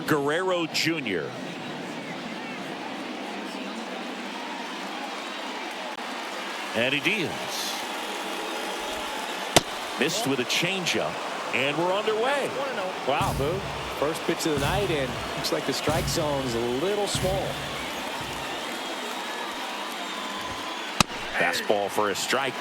Guerrero Jr. And he deals. Missed with a changeup, and we're underway. Wow, Boo. First pitch of the night, and looks like the strike zone's a little small. Fastball for a strike.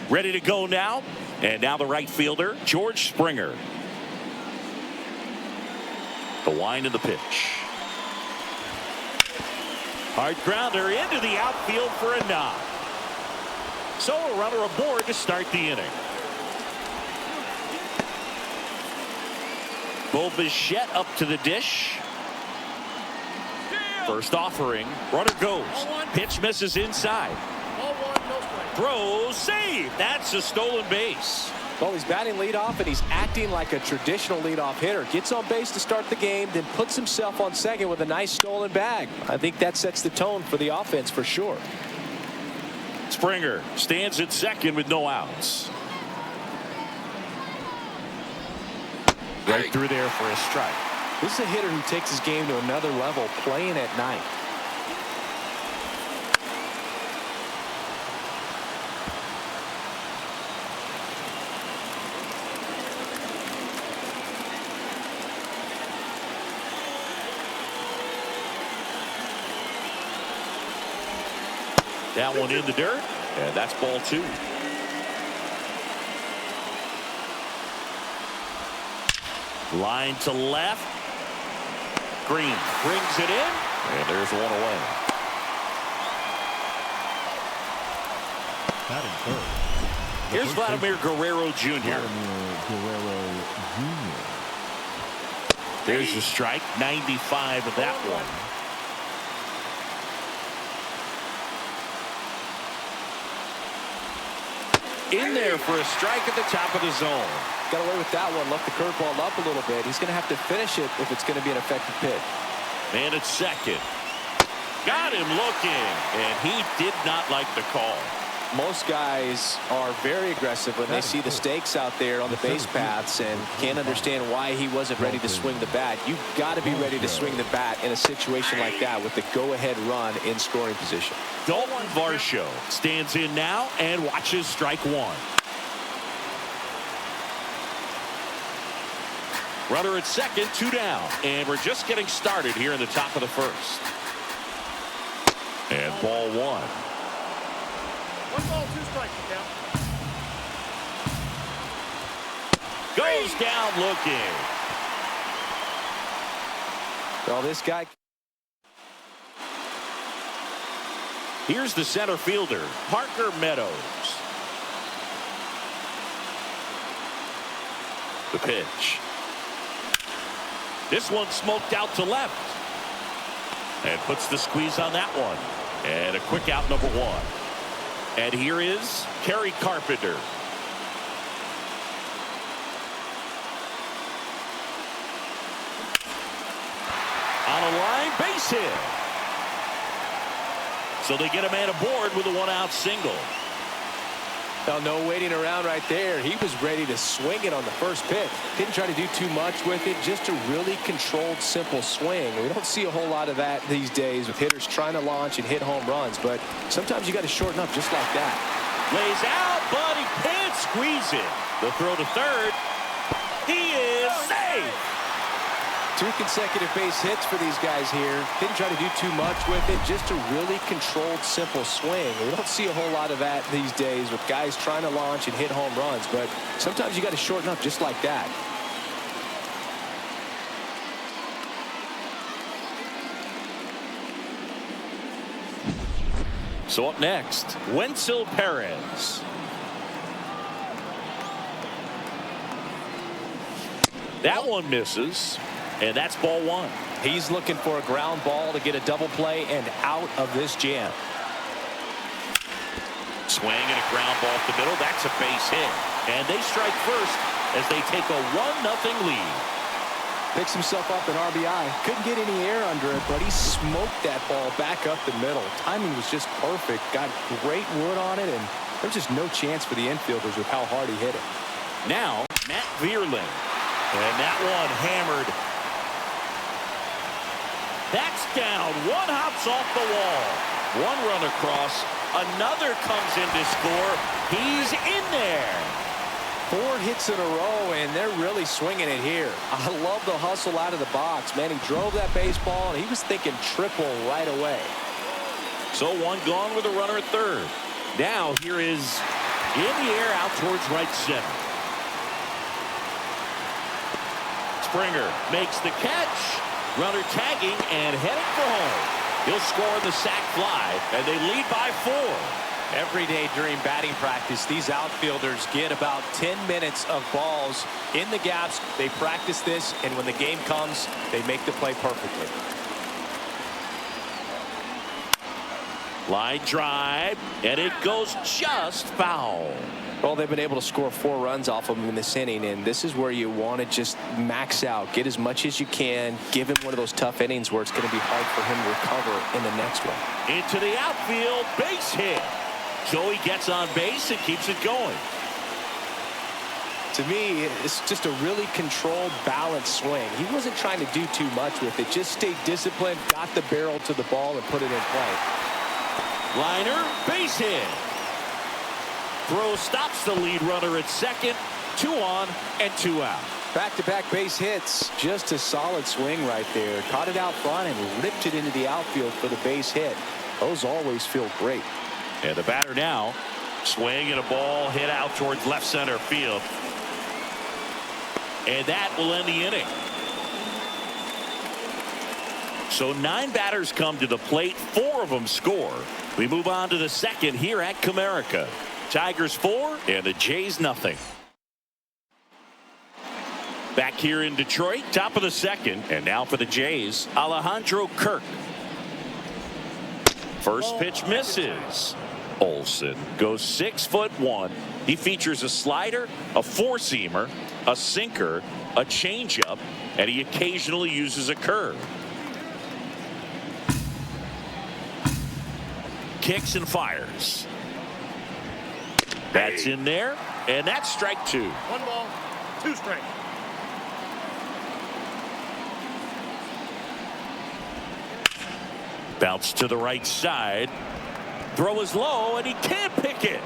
Ready to go now. And now the right fielder, George Springer. The wind of the pitch. Hard grounder into the outfield for a knock. So a runner aboard to start the inning. Bo Bichette up to the dish. First offering. Runner goes. Pitch misses inside. Throw, save. That's a stolen base. Well, he's batting leadoff, and he's acting like a traditional leadoff hitter. Gets on base to start the game, then puts himself on second with a nice stolen bag. I think that sets the tone for the offense for sure. Springer stands at second with no outs. Right through there for a strike. This is a hitter who takes his game to another level, playing at night. That one in the dirt, and that's ball 2. Line to left. Green brings it in, and there's one away. Batting third. Here's Vladimir Guerrero Jr. There's the strike, 95 of that one. In there for a strike at the top of the zone. Got away with that one. Left the curveball up a little bit. He's going to have to finish it if it's going to be an effective pitch. Man at second. Got him looking, and he did not like the call. Most guys are very aggressive when they see the stakes out there on the base paths and can't understand why he wasn't ready to swing the bat. You've got to be ready to swing the bat in a situation like that with the go-ahead run in scoring position. Dalton Varsho stands in now and watches strike 1. Runner at second, 2 down, and we're just getting started here in the top of the first. And ball 1. 1 ball, 2 strikes, count. Goes down looking. Well, this guy. Here's the center fielder, Parker Meadows. The pitch. This one smoked out to left. And puts the squeeze on that one. And a quick out, number 1. And here is Kerry Carpenter. On a line, base hit. So they get a man aboard with a 1-out single. Well, no waiting around right there. He was ready to swing it on the first pitch. Didn't try to do too much with it. Just a really controlled, simple swing. We don't see a whole lot of that these days with hitters trying to launch and hit home runs. But sometimes you got to shorten up just like that. Lays out, but he can't squeeze it. The throw to third. He is safe. 2 consecutive base hits for these guys here. Didn't try to do too much with it. Just a really controlled, simple swing. We don't see a whole lot of that these days with guys trying to launch and hit home runs. But sometimes you got to shorten up just like that. So up next, Wenzel Perez. That one misses. And that's ball 1. He's looking for a ground ball to get a double play and out of this jam. Swing and a ground ball up the middle. That's a base hit. And they strike first as they take a 1-0 lead. Picks himself up an RBI. Couldn't get any air under it, but he smoked that ball back up the middle. Timing was just perfect. Got great wood on it, and there's just no chance for the infielders with how hard he hit it. Now, Matt Vierling. And that one hammered. That's down. One hops off the wall. One run across. Another comes in to score. He's in there. 4 hits in a row, and they're really swinging it here. I love the hustle out of the box, man. He drove that baseball, and he was thinking triple right away. So one gone with a runner at third. Now here is In the air out towards right center. Springer makes the catch. Runner tagging and heading for home. He'll score the sac fly, and they lead by 4. Every day during batting practice, these outfielders get about 10 minutes of balls in the gaps. They practice this, and when the game comes, they make the play perfectly. Line drive, and it goes just foul. Well, they've been able to score 4 runs off of him in this inning, and this is where you want to just max out. Get as much as you can. Give him one of those tough innings where it's going to be hard for him to recover in the next one. Into the outfield, base hit. Joey gets on base and keeps it going. To me, it's just a really controlled, balanced swing. He wasn't trying to do too much with it. Just stayed disciplined, got the barrel to the ball, and put it in play. Liner, base hit. Throw stops the lead runner at second. 2 on and 2 out. Back-to-back base hits. Just a solid swing right there. Caught it out front and ripped it into the outfield for the base hit. Those always feel great. And the batter now, swing and a ball hit out towards left center field. And that will end the inning. So 9 batters come to the plate. 4 of them score. We move on to the second here at Comerica. Tigers 4 and the Jays nothing. Back here in Detroit, top of the second, and now for the Jays, Alejandro Kirk. First pitch misses. Olsen goes 6'1". He features a slider, a 4-seamer, a sinker, a changeup, and he occasionally uses a curve. Kicks and fires. That's in there, and that's strike 2. 1 ball, 2 strikes. Bounce to the right side. Throw is low, and he can't pick it.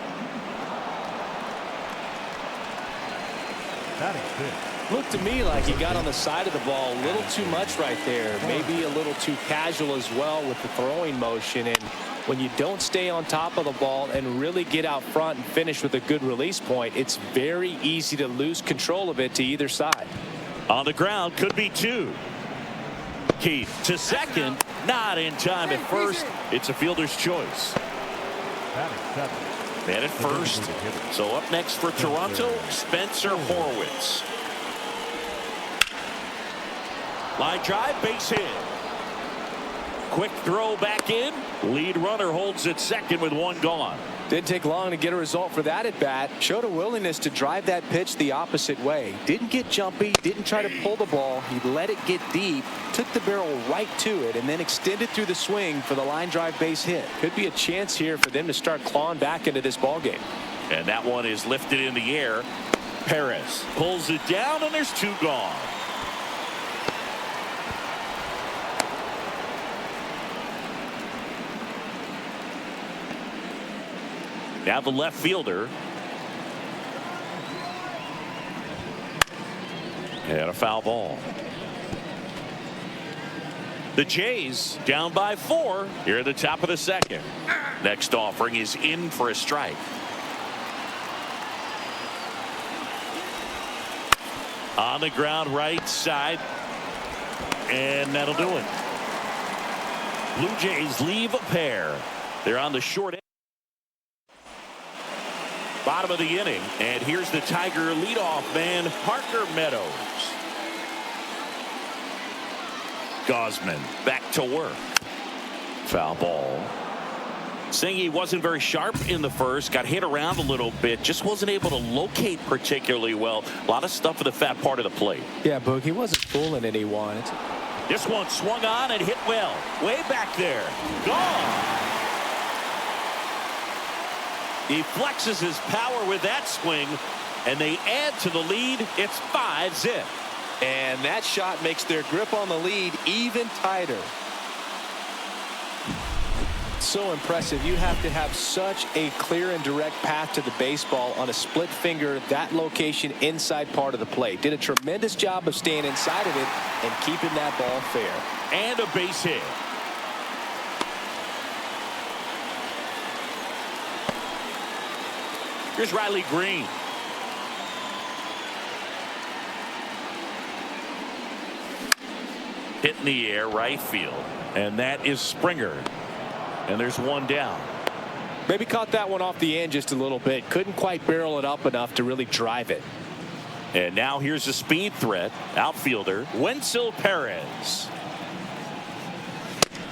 That is big. Looked to me like he got on the side of the ball a little too much right there. Maybe a little too casual as well with the throwing motion. And when you don't stay on top of the ball and really get out front and finish with a good release point, it's very easy to lose control of it to either side. On the ground, could be 2. Keith to second, not in time at first. It's a fielder's choice. That is 7. Man at first. So up next for Toronto, Spencer Horwitz. Line drive, base hit. Quick throw back in. Lead runner holds at second with 1 gone. Didn't take long to get a result for that at bat. Showed a willingness to drive that pitch the opposite way. Didn't get jumpy, didn't try to pull the ball. He let it get deep, took the barrel right to it, and then extended through the swing for the line drive base hit. Could be a chance here for them to start clawing back into this ball game. And that one is lifted in the air. Perez pulls it down, and there's 2 gone. Now the left fielder. And a foul ball. The Jays down by 4 here at the top of the second. Next offering is in for a strike. On the ground right side. And that'll do it. Blue Jays leave a pair. They're on the short end. Bottom of the inning, and here's the Tiger leadoff man, Parker Meadows. Gosman back to work. Foul ball. Singy wasn't very sharp in the first, got hit around a little bit, just wasn't able to locate particularly well. A lot of stuff in the fat part of the plate. Yeah, Boog, he wasn't fooling anyone. This one swung on and hit well. Way back there. Gone. He flexes his power with that swing, and they add to the lead. It's 5-zip. And that shot makes their grip on the lead even tighter. So impressive. You have to have such a clear and direct path to the baseball on a split finger, that location inside part of the plate. Did a tremendous job of staying inside of it and keeping that ball fair. And a base hit. Here's Riley Green. Hit in the air, right field. And that is Springer. And there's one down. Maybe caught that one off the end just a little bit. Couldn't quite barrel it up enough to really drive it. And now here's a speed threat. Outfielder Wenzel Perez.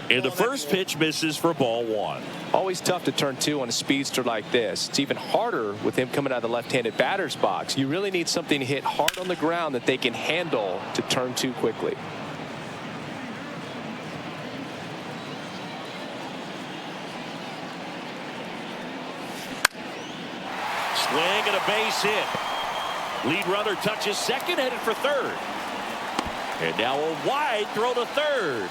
And the first pitch misses for ball one. Always tough to turn two on a speedster like this. It's even harder with him coming out of the left-handed batter's box. You really need something to hit hard on the ground that they can handle to turn two quickly. Swing and a base hit. Lead runner touches second, headed for third. And now a wide throw to third.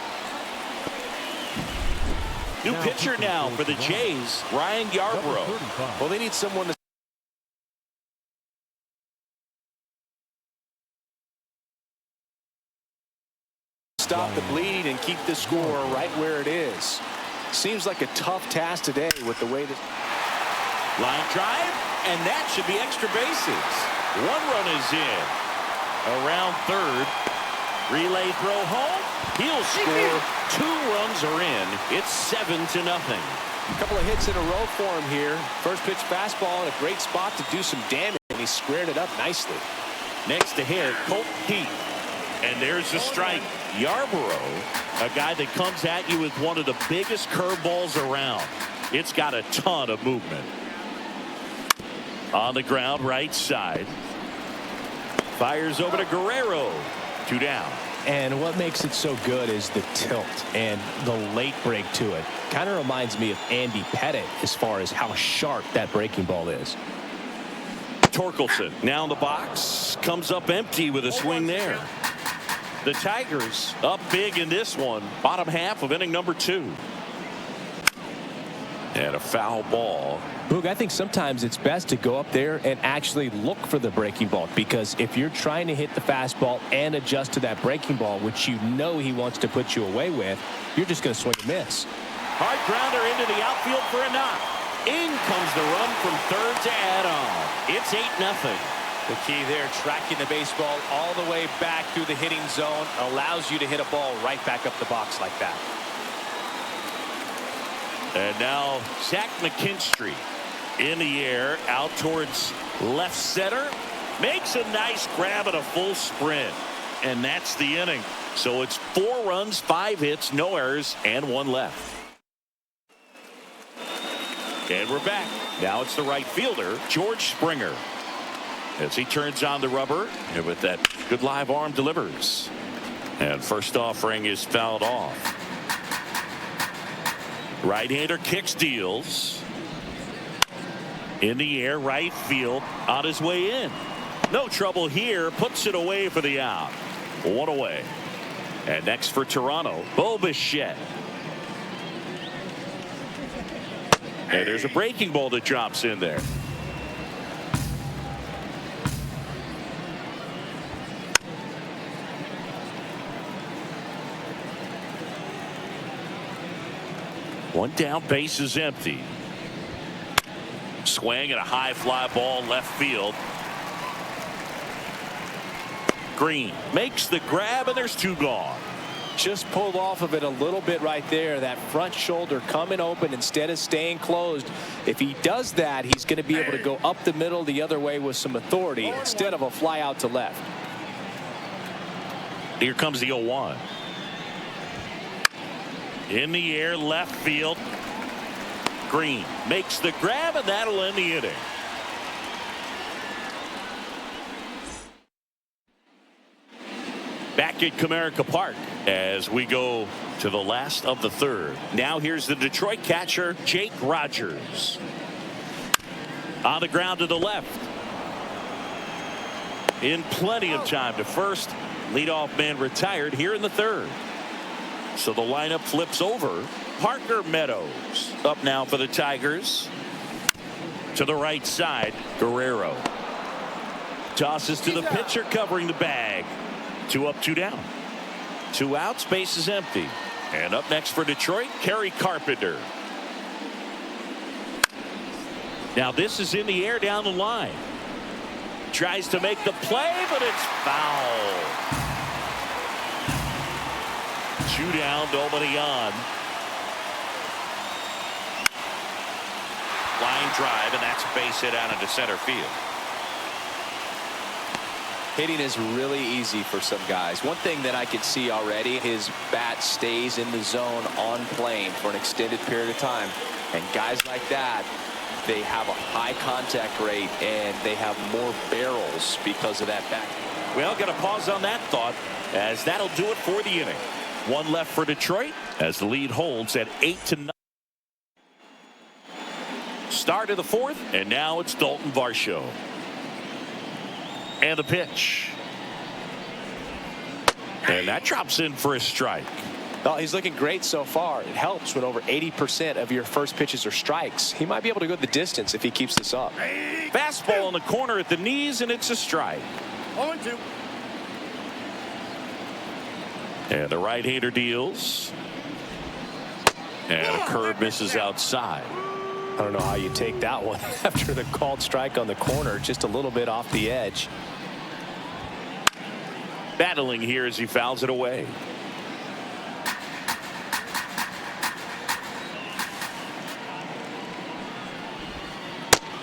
New pitcher now for the Jays, Ryan Yarbrough. Well, they need someone to stop the bleeding and keep the score right where it is. Seems like a tough task today with the way that. Line drive, and that should be extra bases. One run is in. Around third. Relay throw home. He'll score. 2 runs are in. It's 7-0. A couple of hits in a row for him here. First pitch fastball in a great spot to do some damage, and he squared it up nicely. Next to hit, Colt Heath. And there's the strike. Yarbrough, a guy that comes at you with one of the biggest curveballs around. It's got a ton of movement. On the ground, right side. Fires over to Guerrero. 2 down. And what makes it so good is the tilt and the late break to it. Kind of reminds me of Andy Pettit as far as how sharp that breaking ball is. Torkelson now in the box. Comes up empty with a swing there. The Tigers up big in this one. Bottom half of inning number 2. And a foul ball. Boog, I think sometimes it's best to go up there and actually look for the breaking ball, because if you're trying to hit the fastball and adjust to that breaking ball, which you know he wants to put you away with, you're just going to swing and miss. Hard grounder into the outfield for a knock. In comes the run from third to add on. It's 8-0. The key there, tracking the baseball all the way back through the hitting zone, allows you to hit a ball right back up the box like that. And now Zach McKinstry in the air out towards left center. Makes a nice grab at a full sprint. And that's the inning. So it's 4 runs, 5 hits, no errors, and 1 left. And we're back. Now it's the right fielder, George Springer. As he turns on the rubber, and with that good live arm delivers. And first offering is fouled off. Right-hander kicks, deals. In the air, right field, on his way in. No trouble here, puts it away for the out. 1 away. And next for Toronto, Bo Bichette. And there's a breaking ball that drops in there. One down, base is empty. Swing and a high fly ball left field. Green makes the grab, and there's 2 gone. Just pulled off of it a little bit right there. That front shoulder coming open instead of staying closed. If he does that, he's going to be able to go up the middle the other way with some authority instead of a fly out to left. Here comes the 0-1. In the air, left field. Green makes the grab, and that'll end the inning. Back at Comerica Park as we go to the last of the third. Now here's the Detroit catcher, Jake Rogers. On the ground to the left. In plenty of time to first. Leadoff man retired here in the third. So the lineup flips over. Parker Meadows up now for the Tigers. To the right side, Guerrero. Tosses to the pitcher covering the bag. 2 up, 2 down. 2 outs, base is empty. And up next for Detroit, Kerry Carpenter. Now this is in the air down the line. Tries to make the play, but it's foul. 2 down, nobody on. Line drive, and that's a base hit out into center field. Hitting is really easy for some guys. One thing that I could see already, his bat stays in the zone on plane for an extended period of time. And guys like that, they have a high contact rate and they have more barrels because of that bat. Well, got to pause on that thought, as that'll do it for the inning. 1 left for Detroit as the lead holds at 8-9. Start of the 4th, and now it's Dalton Varsho. And the pitch. And that drops in for a strike. Well, he's looking great so far. It helps when over 80% of your first pitches are strikes. He might be able to go the distance if he keeps this up. Fastball in the corner at the knees, and it's a strike. 0-2. And the right-hander deals. And a curve misses outside. I don't know how you take that one after the called strike on the corner, just a little bit off the edge. Battling here as he fouls it away.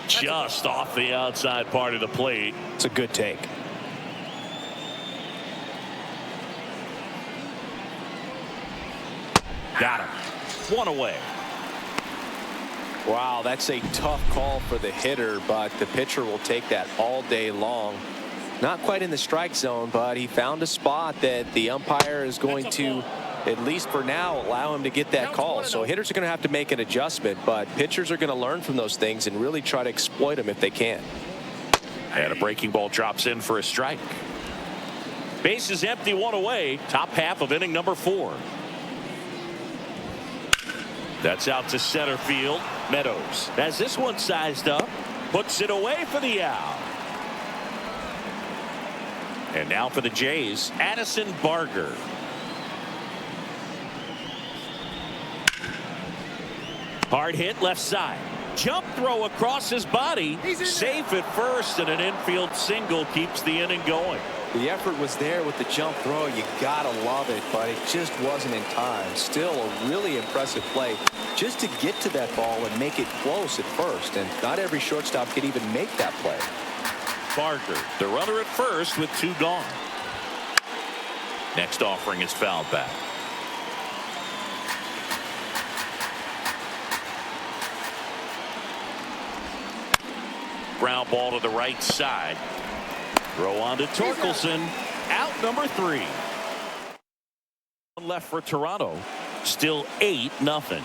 Just off the outside part of the plate. It's a good take. Got him. 1 away. Wow, that's a tough call for the hitter, but the pitcher will take that all day long. Not quite in the strike zone, but he found a spot that the umpire is going to, at least for now, allow him to get that call. So hitters are going to have to make an adjustment, but pitchers are going to learn from those things and really try to exploit them if they can. And a breaking ball drops in for a strike. Base is empty, 1 away. Top half of inning number 4. That's out to center field. Meadows has this one sized up, puts it away for the out. And now for the Jays, Addison Barger. Hard hit left side. Jump throw across his body. Safe at first, and an infield single keeps the inning going. The effort was there with the jump throw. You gotta love it, but it just wasn't in time. Still a really impressive play just to get to that ball and make it close at first, and not every shortstop could even make that play. Barger, the runner at first with 2 gone. Next offering is fouled back. Ground ball to the right side. Throw on to Torkelson. Out number 3. Left for Toronto. Still 8-0.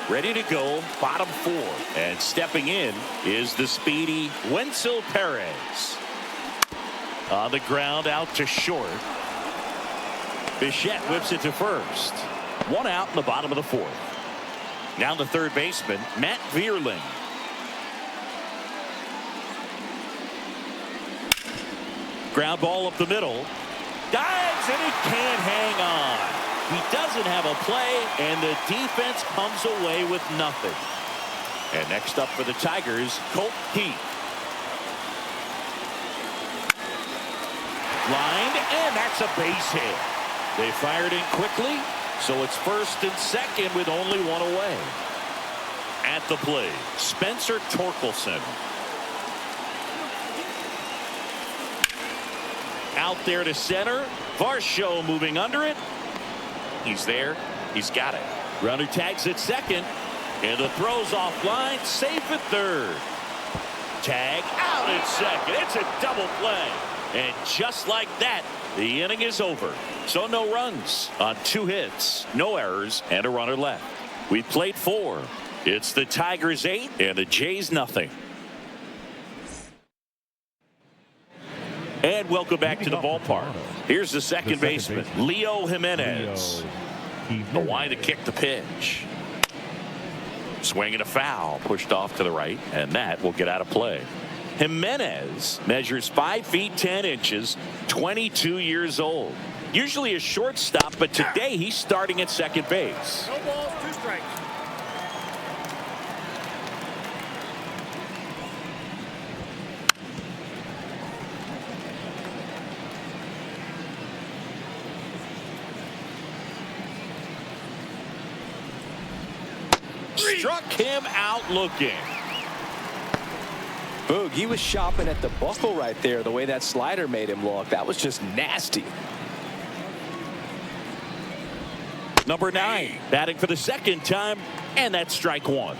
Ready to go, bottom 4. And stepping in is the speedy Wenzel Perez. On the ground, out to short. Bichette whips it to first. 1 out in the bottom of the 4th. Now the third baseman, Matt Vierling. Ground ball up the middle. Dives, and he can't hang on. He doesn't have a play, and the defense comes away with nothing. And next up for the Tigers, Colt Heath. Lined, and that's a base hit. They fired in quickly, so it's first and second with only 1 away. At the plate, Spencer Torkelson. Out there to center. Varsho moving under it. He's there. He's got it. Runner tags at second. And the throw's offline. Safe at third. Tag out at second. It's a double play. And just like that, the inning is over. So no runs on 2 hits, no errors, and a runner left. We played 4. It's the Tigers 8 and the Jays nothing. And welcome back to the ballpark. Here's the second baseman, Leo Jimenez. The line to kick the pitch. Swinging a foul, pushed off to the right, and that will get out of play. Jimenez measures 5 feet 10 inches, 22 years old. Usually a shortstop, but today he's starting at second base. No balls, 2 strikes. Struck him out looking. Boog, he was shopping at the buckle right there, the way that slider made him look. That was just nasty. Number 9, batting for the second time, and that's strike 1.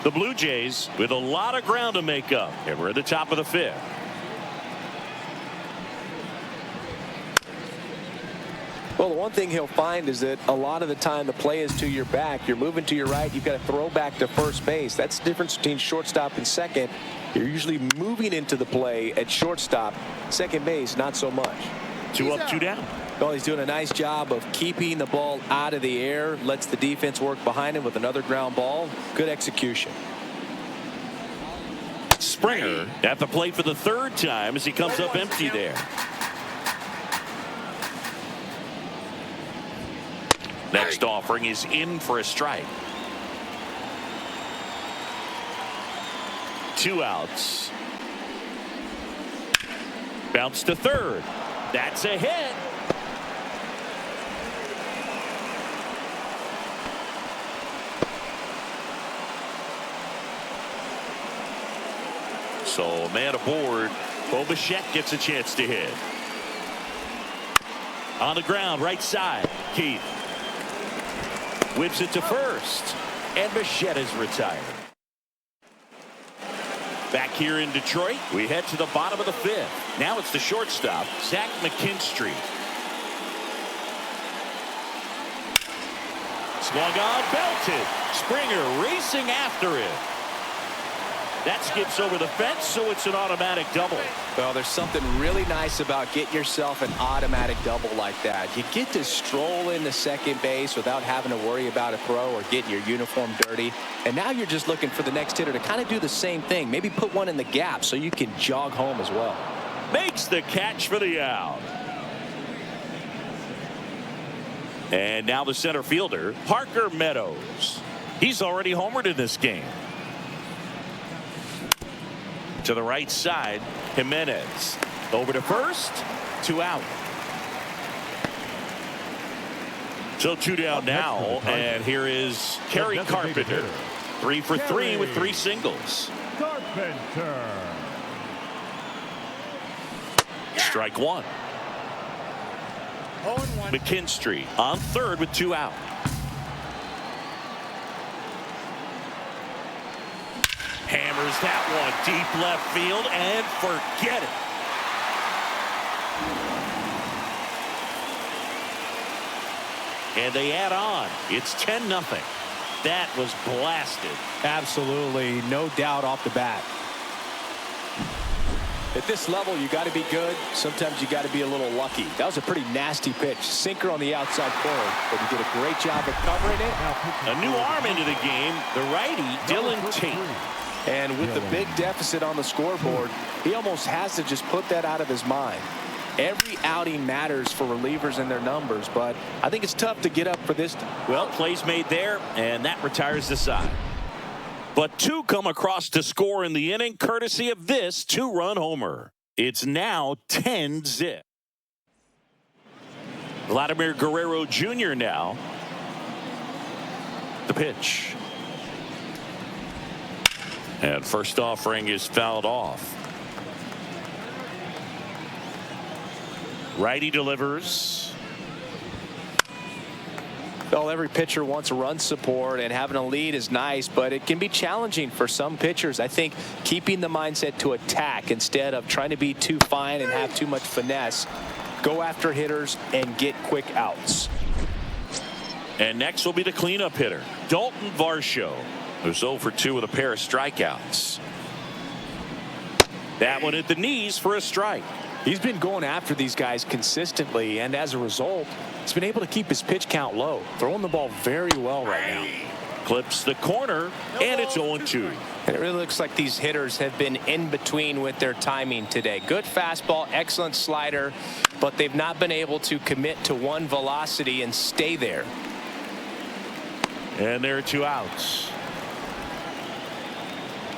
The Blue Jays with a lot of ground to make up, and we're at the top of the 5th. Well, the one thing he'll find is that a lot of the time the play is to your back. You're moving to your right. You've got to throw back to first base. That's the difference between shortstop and second. You're usually moving into the play at shortstop. Second base, not so much. 2 up, 2 down. Well, he's doing a nice job of keeping the ball out of the air. Lets the defense work behind him with another ground ball. Good execution. Springer at the plate for the 3rd time as he comes up empty there. Next offering is in for a strike. 2 outs. Bounce to 3rd. That's a hit. So man aboard. Bo Bichette gets a chance to hit. On the ground, right side. Keith whips it to first, and Bichette is retired. Back here in Detroit, we head to the bottom of the 5th. Now it's the shortstop, Zach McKinstry. Swung on, belted. Springer racing after it. That skips over the fence, so it's an automatic double. Well, there's something really nice about getting yourself an automatic double like that. You get to stroll into second base without having to worry about a throw or getting your uniform dirty. And now you're just looking for the next hitter to kind of do the same thing. Maybe put one in the gap so you can jog home as well. Makes the catch for the out. And now the center fielder, Parker Meadows. He's already homered in this game. To the right side, Jimenez. Over to first, 2 out. So 2 down now, and here is Kerry Carpenter. 3 for 3 with 3 singles. Carpenter. Strike 1. McKinstry on 3rd with 2 out. Hammers that one deep left field and forget it. And they add on. It's 10-0. That was blasted. Absolutely, no doubt off the bat. At this level, you got to be good. Sometimes you got to be a little lucky. That was a pretty nasty pitch. Sinker on the outside corner, but he did a great job of covering it. A new arm into the game, the righty, Dylan Tate. And with the big deficit on the scoreboard, he almost has to just put that out of his mind. Every outing matters for relievers and their numbers, but I think it's tough to get up for this. Well, plays made there, and that retires the side. But 2 come across to score in the inning, courtesy of this 2-run homer. It's now 10-0. Vladimir Guerrero Jr. now. The pitch. And first offering is fouled off. Righty delivers. Well, every pitcher wants run support, and having a lead is nice, but it can be challenging for some pitchers. I think keeping the mindset to attack instead of trying to be too fine and have too much finesse. Go after hitters and get quick outs. And next will be the cleanup hitter, Dalton Varsho, who's 0 for 2 with a pair of strikeouts. That one at the knees for a strike. He's been going after these guys consistently, and as a result, he's been able to keep his pitch count low, throwing the ball very well right now. Clips the corner, and it's 0-2. And it really looks like these hitters have been in between with their timing today. Good fastball, excellent slider, but they've not been able to commit to one velocity and stay there. And there are 2 outs.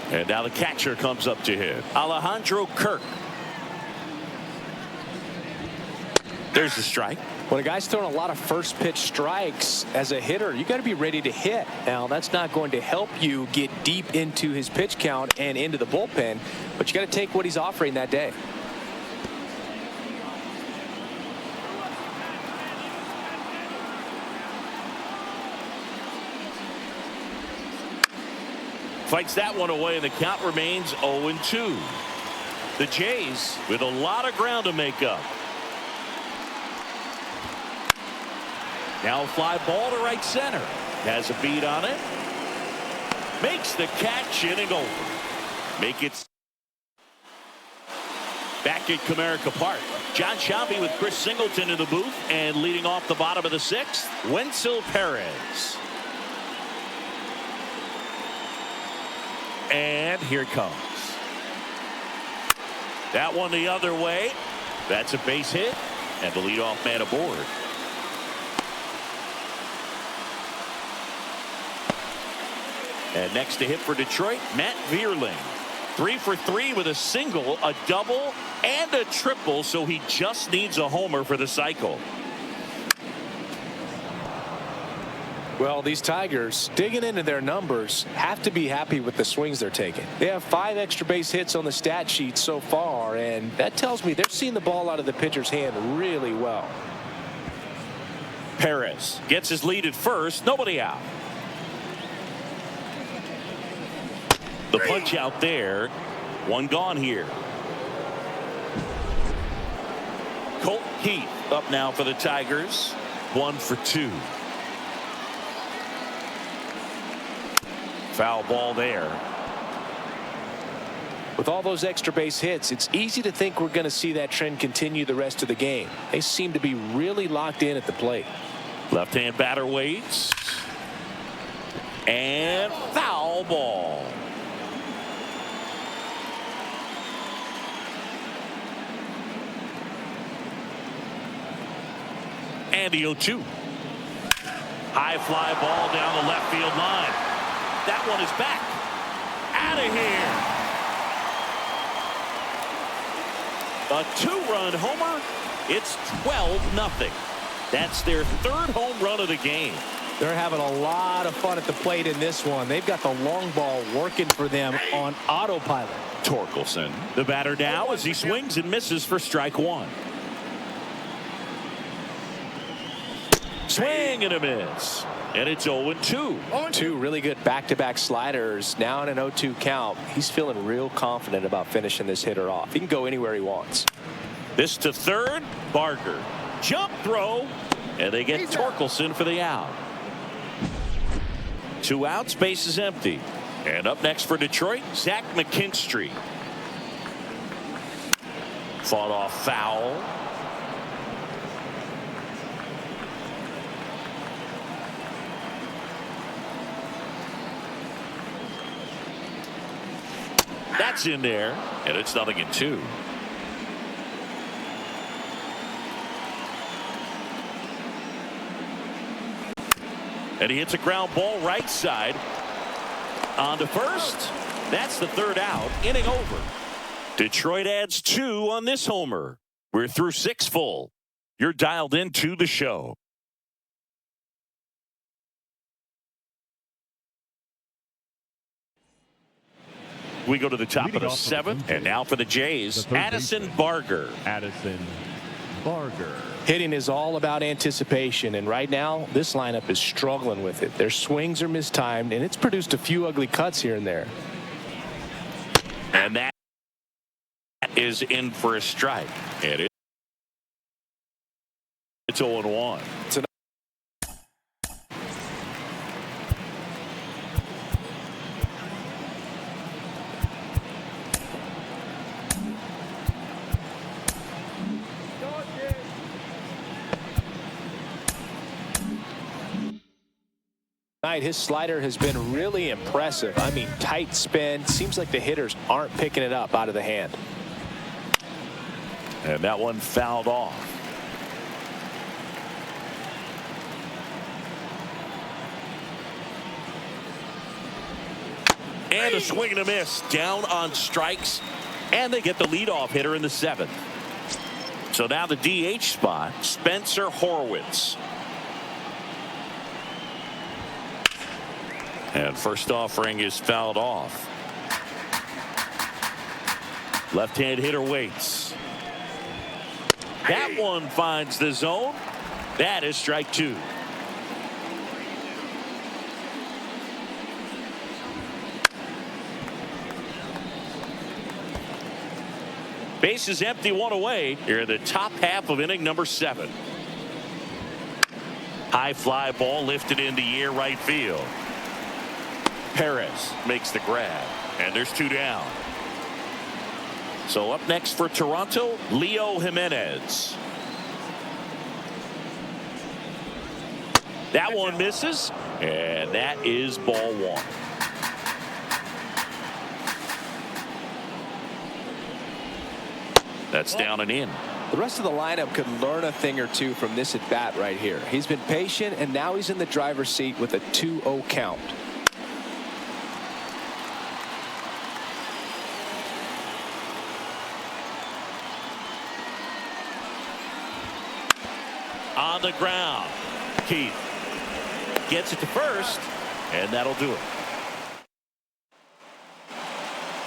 And now the catcher comes up to hit, Alejandro Kirk. There's the strike. When a guy's throwing a lot of first pitch strikes as a hitter, you got to be ready to hit. Now, that's not going to help you get deep into his pitch count and into the bullpen, but you got to take what he's offering that day. Fights that one away, and the count remains 0-2. The Jays with a lot of ground to make up. Now a fly ball to right center. Has a beat on it. Makes the catch, inning over. Make it back at Comerica Park. John Sciambi with Chris Singleton in the booth, and leading off the bottom of the sixth, Wenzel Perez. And here it comes. That one the other way. That's a base hit, and the leadoff man aboard. And next to hit for Detroit, Matt Vierling. 3 for 3 with a single, a double, and a triple, so he just needs a homer for the cycle. Well, these Tigers, digging into their numbers, have to be happy with the swings they're taking. They have 5 extra base hits on the stat sheet so far, and that tells me they're seeing the ball out of the pitcher's hand really well. Perez gets his lead at first, nobody out. The punch out there, one gone here. Colt Keith up now for the Tigers, 1 for 2. Foul ball there. With all those extra base hits, it's easy to think we're going to see that trend continue the rest of the game. They seem to be really locked in at the plate. Left-hand batter waits. And foul ball. And the 0-2. High fly ball down the left field line. That one is back. Out of here. A 2-run homer. It's 12-0. That's their 3rd home run of the game. They're having a lot of fun at the plate in this one. They've got the long ball working for them on autopilot. Torkelson, the batter now as he swings and misses for strike 1. Swing and a miss. And it's 0-2. 2 really good back-to-back sliders. Now in an 0-2 count. He's feeling real confident about finishing this hitter off. He can go anywhere he wants. This to third. Barger. Jump throw. And they get Torkelson for the out. 2 outs. Base is empty. And up next for Detroit, Zach McKinstry. Fought off foul. That's in there, and it's 0-2. And he hits a ground ball right side. On to first. That's the 3rd out. Inning over. Detroit adds 2 on this homer. We're through 6 full. You're dialed into the show. We go to the top of the 7th, and now for the Jays, Addison Barger. Addison Barger. Hitting is all about anticipation, and right now this lineup is struggling with it. Their swings are mistimed, and it's produced a few ugly cuts here and there. And that is in for a strike. And it's 0-1. His slider has been really impressive. I mean, tight spin. Seems like the hitters aren't picking it up out of the hand. And that one fouled off. And a swing and a miss. Down on strikes. And they get the leadoff hitter in the 7th. So now the DH spot, Spencer Horwitz. And first offering is fouled off. Left-hand hitter waits. That one finds the zone. That is strike two. Base is empty, one away. Here in the top half of inning number 7. High fly ball lifted in the air right field. Perez makes the grab, and there's 2 down. So up next for Toronto, Leo Jimenez. That one misses, and that is ball 1. That's down and in. The rest of the lineup could learn a thing or two from this at bat right here. He's been patient, and now he's in the driver's seat with a 2-0 count. On the ground, Keith gets it to first, and that'll do it.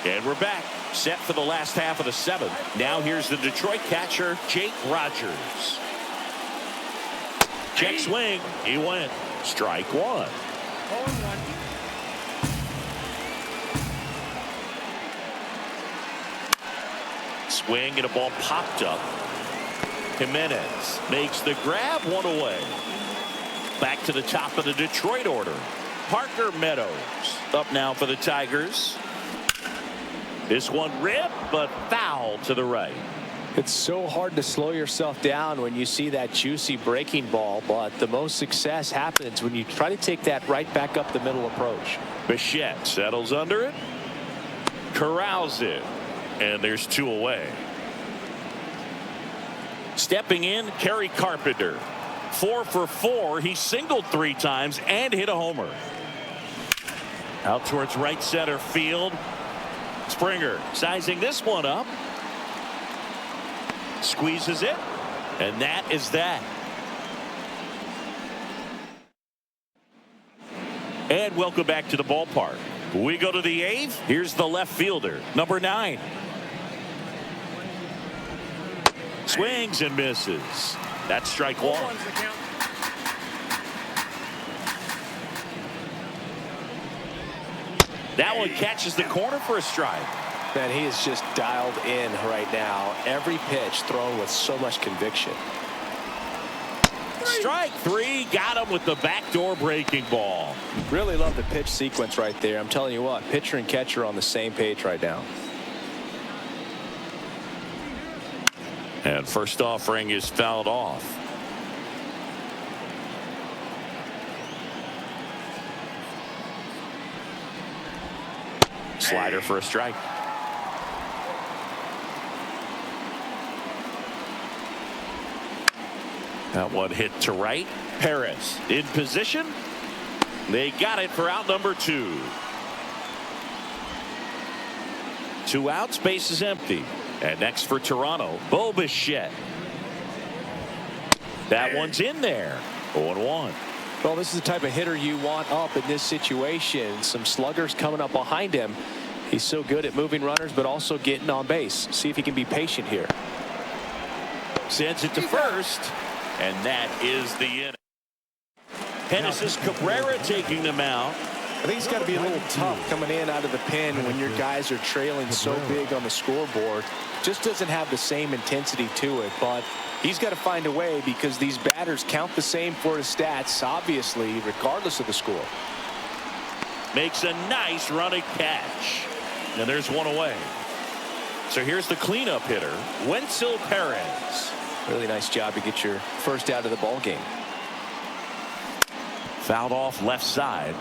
And we're back, set for the last half of the 7th. Now here's the Detroit catcher, Jake Rogers. Check swing, he went. Strike 1. Swing and a ball popped up. Jimenez makes the grab, 1 away. Back to the top of the Detroit order. Parker Meadows up now for the Tigers. This one ripped, but foul to the right. It's so hard to slow yourself down when you see that juicy breaking ball, but the most success happens when you try to take that right back up the middle approach. Bichette settles under it, corrals it, and there's 2 away. Stepping in, Kerry Carpenter. 4 for 4. He singled 3 times and hit a homer. Out towards right center field. Springer sizing this one up. Squeezes it. And that is that. And welcome back to the ballpark. We go to the 8th. Here's the left fielder, number 9. Swings and misses. That's strike 1. That one catches the corner for a strike. Man, he is just dialed in right now. Every pitch thrown with so much conviction. Strike 3. Got him with the backdoor breaking ball. Really love the pitch sequence right there. I'm telling you what, pitcher and catcher on the same page right now. And first offering is fouled off. Slider for a strike. That one hit to right. Perez in position. They got it for out number 2. 2 outs, base is empty. And next for Toronto, Bo Bichette. That one's in there. 0-1. Well, this is the type of hitter you want up in this situation. Some sluggers coming up behind him. He's so good at moving runners, but also getting on base. See if he can be patient here. Sends it to first, and that is the inning. Genesis Cabrera taking the mound. I think it's got to be a little tough coming in out of the pen when your guys are trailing so big on the scoreboard. Just doesn't have the same intensity to it, but he's got to find a way because these batters count the same for his stats, obviously, regardless of the score. Makes a nice running catch. And there's 1 away. So here's the cleanup hitter, Wenzel Perez. Really nice job to get your first out of the ball game. Fouled off left side.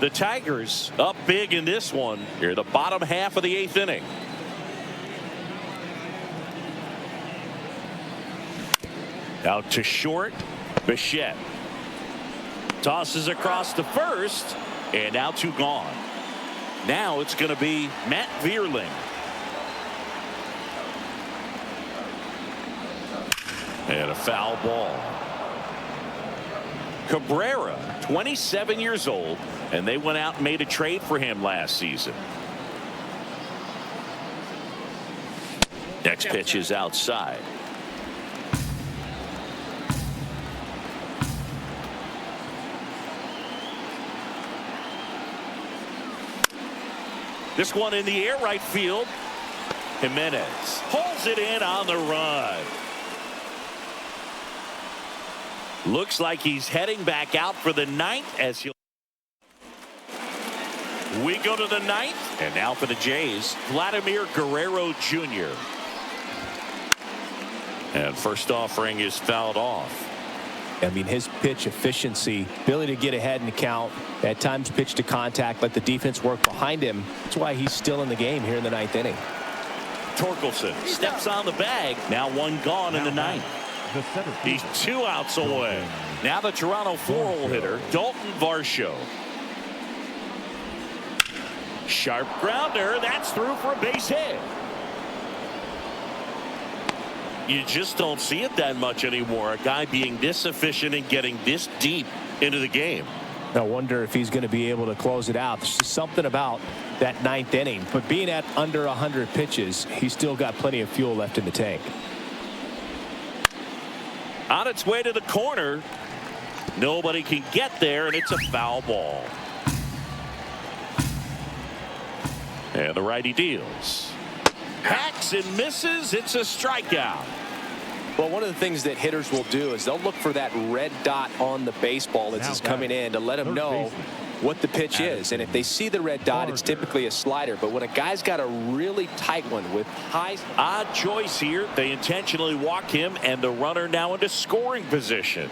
The Tigers up big in this one. Here, the bottom half of the 8th inning. Out to short. Bichette tosses across to first, and now 2 gone. Now it's going to be Matt Vierling. And a foul ball. Cabrera, 27 years old, and they went out and made a trade for him last season. Next pitch is outside. This one in the air, right field. Jimenez holds it in on the run. Looks like he's heading back out for the ninth as he'll. We go to the ninth, and now for the Jays, Vladimir Guerrero Jr. And first offering is fouled off. I mean, his pitch efficiency, ability to get ahead in the count, at times pitch to contact, let the defense work behind him. That's why he's still in the game here in the ninth inning. Torkelson steps on the bag. Now one gone in the ninth. He's 2 outs away. Now the Toronto 4-hole hitter, Dalton Varsho. Sharp grounder. That's through for a base hit. You just don't see it that much anymore. A guy being this efficient and getting this deep into the game. I wonder if he's going to be able to close it out. There's just something about that ninth inning. But being at under 100 pitches, he's still got plenty of fuel left in the tank. On its way to the corner. Nobody can get there, and it's a foul ball. And the righty deals. Hacks and misses. It's a strikeout. Well, one of the things that hitters will do is they'll look for that red dot on the baseball as it's coming in to let them know what the pitch is. And if they see the red dot, it's typically a slider. But when a guy's got a really tight one with high. Odd choice here. They intentionally walk him, and the runner now into scoring position.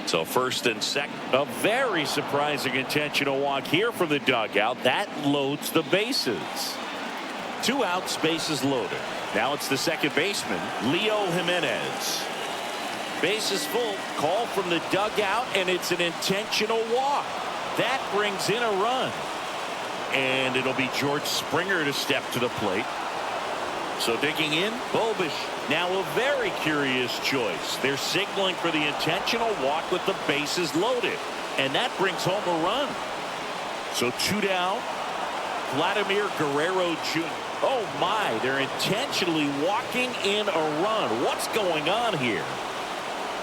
So first and second, a very surprising intentional walk here from the dugout. That loads the bases. 2 outs, bases loaded. Now it's the second baseman, Leo Jimenez. Bases full, call from the dugout, and it's an intentional walk. That brings in a run. And it'll be George Springer to step to the plate. So digging in, Bobish. Now a very curious choice. They're signaling for the intentional walk with the bases loaded. And that brings home a run. So 2 down. Vladimir Guerrero Jr. Oh my, they're intentionally walking in a run. What's going on here?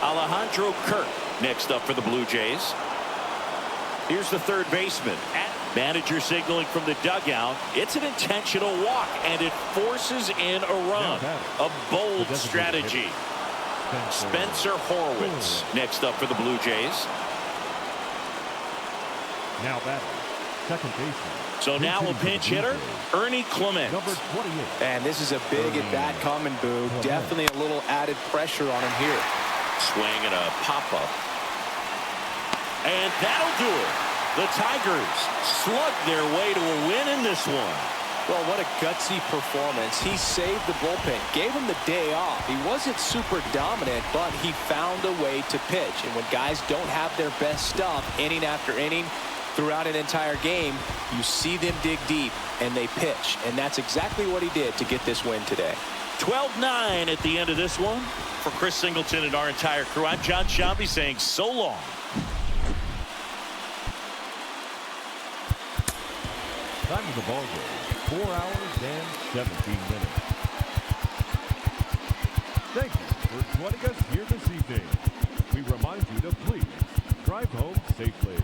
Alejandro Kirk next up for the Blue Jays. Here's the third baseman. Manager signaling from the dugout. It's an intentional walk, and it forces in a run. A bold strategy. Spencer Horwitz next up for the Blue Jays. Now that second baseman. So now a pinch hitter, Ernie Clement. And this is a big at bat coming, Boo. Definitely a little added pressure on him here. Swing and a pop-up. And that'll do it. The Tigers slug their way to a win in this one. Well, what a gutsy performance. He saved the bullpen, gave him the day off. He wasn't super dominant, but he found a way to pitch. And when guys don't have their best stuff inning after inning throughout an entire game, you see them dig deep and they pitch. And that's exactly what he did to get this win today. 12-9 at the end of this one. For Chris Singleton and our entire crew, I'm John Shelby saying so long. Time of the ball game, 4 hours and 17 minutes. Thank you for joining us here this evening. We remind you to please drive home safely.